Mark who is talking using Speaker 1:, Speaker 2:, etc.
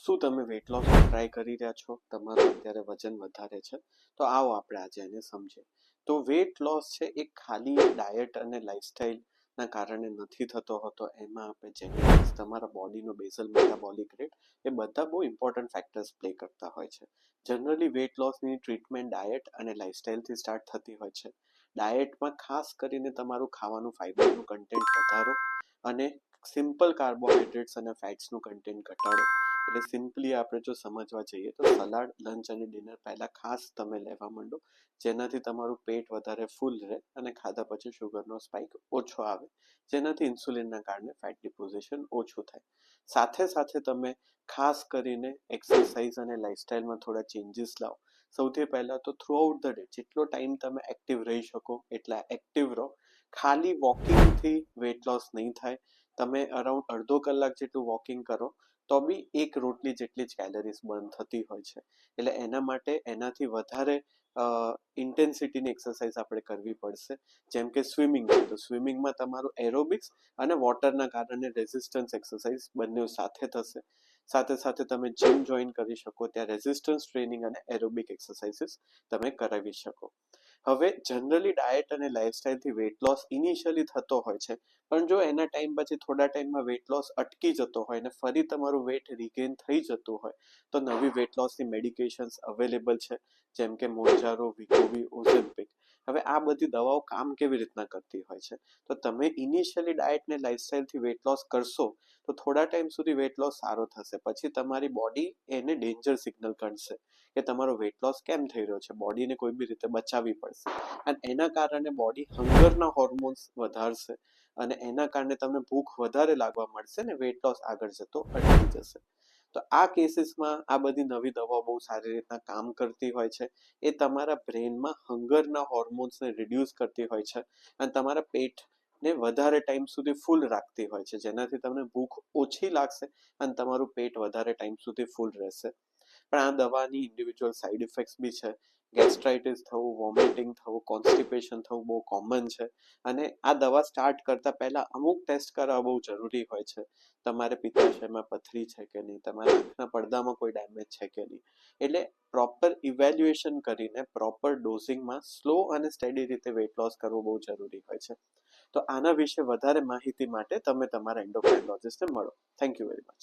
Speaker 1: શું તમે weight loss try કરી રહ્યા છો? તમારું અત્યારે વજન વધારે છે, તો આવો આપણે આજે એને સમજીએ. તો વેટ લોસ છે એ ખાલી ડાયટ અને લાઇફસ્ટાઇલના કારણે નથી થતો હોતો. એમાં આપણે જેનેટિક્સ, તમારા બોડીનો બેઝલ મેટાબોલિક રેટ, એ બધા બહુ ઇમ્પોર્ટન્ટ ફેક્ટર્સ પ્લે કરતા હોય છે. જનરલી વેટ લોસની ટ્રીટમેન્ટ ડાયટ અને લાઇફસ્ટાઇલથી સ્ટાર્ટ થતી હોય છે. ડાયટમાં ખાસ કરીને તમારું ખાવાનું ફાઇબરનું કન્ટેન્ટ વધારો અને સિમ્પલ કાર્બોહાઈડ્રેટ્સ અને ફેટ્સનું કન્ટેન્ટ ઘટાડો. એટલે સિમ્પલી આપણે જો સમજવા જઈએ તો સલાડ, લંચ અને ડિનર પહેલા ખાસ તમે લેવા માંડો, જેનાથી તમારું પેટ વધારે ફૂલ રહે અને ખાધા પછી શુગરનો સ્પાઇક ઓછો આવે, જેનાથી ઇન્સ્યુલિનના કારણે ફેટ ડિપોઝિશન ઓછું થાય. સાથે સાથે તમે ખાસ કરીને એક્સરસાઇઝ અને લાઇફસ્ટાઇલમાં થોડા ચેન્જીસ લાવો. સૌથી પહેલાં તો થ્રુ આઉટ ધ ડે જેટલો ટાઈમ તમે એક્ટિવ રહી શકો એટલા એક્ટિવ રહો. ખાલી વોકિંગથી વેટ લોસ નહીં થાય. તમે અરાઉન્ડ અડધો કલાક જેટલું વોકિંગ કરો તો બી એક રોટલી જેટલી જ કેલરીઝ બર્ન થતી હોય છે. એટલે એના માટે એનાથી વધારે ઇન્ટેન્સિટીની એક્સરસાઇઝ આપણે કરવી પડશે. જેમ કે સ્વિમિંગ છે, તો સ્વિમિંગમાં તમારું એરોબિક્સ અને વોટરના કારણે રેઝિસ્ટન્સ એક્સરસાઇઝ બંને સાથે થશે. સાથે સાથે તમે જીમ જોઈન કરી શકો, ત્યાં રેઝિસ્ટન્સ ટ્રેનિંગ અને એરોબિક એક્સરસાઇઝીસ તમે કરાવી શકો. હવે જનરલી ડાયટ અને લાઇફસ્ટાઇલથી વેટ લોસ ઇનિશિયલી થતો હોય છે, પણ જો એના ટાઈમ પછી થોડા ટાઈમમાં વેટ લોસ અટકી જતો હોય અને ફરી તમારું વેટ રિગેન થઈ જતું હોય તો નવી વેટ લોસની મેડિકેશન્સ અવેલેબલ છે, જેમ કે મોન્જારો, વિકોવી, ઓઝેમ્પિક. હવે આ બધી દવાઓ કામ કેવી રીતના કરતી હોય છે? તો તમે ઇનિશિયલી ડાયટ ને લાઇફસ્ટાઇલથી વેટ લોસ કરશો તો થોડા ટાઈમ સુધી વેટ લોસ સારો થશે. પછી તમારી બોડી એને ડેન્જર સિગ્નલ કરશે કે તમારો વેટ લોસ કેમ થઈ રહ્યો છે, બોડીને કોઈ બી રીતે બચાવવી પડશે. અને એના કારણે બોડી હંગરના હોર્મોન્સ વધારશે અને એના કારણે તમને ભૂખ વધારે લાગવા મળશે ને વેટ લોસ આગળ જતો અટકી જશે. તો આ કેસીસમાં આ બધી નવી દવાઓ બહુ સારી રીતના કામ કરતી હોય છે. એ તમારા બ્રેનમાં હંગરના હોર્મોન્સને રિડ્યુસ કરતી હોય છે અને તમારા પેટને વધારે ટાઈમ સુધી ફૂલ રાખતી હોય છે, જેનાથી તમને ભૂખ ઓછી લાગશે અને તમારું પેટ વધારે ટાઈમ સુધી ફૂલ રહેશે. પણ આ દવાની ઇન્ડિવિજ્યુઅલ સાઇડ ઇફેક્ટ્સ બી છે. ગેસ્ટ્રાઇટિસ થવું, વોમિટિંગ થવું, કોન્સ્ટિપેશન થવું બહુ કોમન છે. અને આ દવા સ્ટાર્ટ કરતા પહેલા અમુક ટેસ્ટ કરાવવા બહુ જરૂરી હોય છે. તમારે પિત્તાશયમાં પથરી છે કે નહીં, તમારા આંખના પડદામાં કોઈ ડેમેજ છે કે નહીં. એટલે પ્રોપર ઇવેલ્યુએશન કરીને પ્રોપર ડોઝિંગમાં સ્લો અને સ્ટેડી રીતે વેટ લોસ કરવું બહુ જરૂરી હોય છે. તો આના વિશે વધારે માહિતી માટે તમે તમારા એન્ડોક્રાઇનોલોજિસ્ટને મળો. Thank you very much.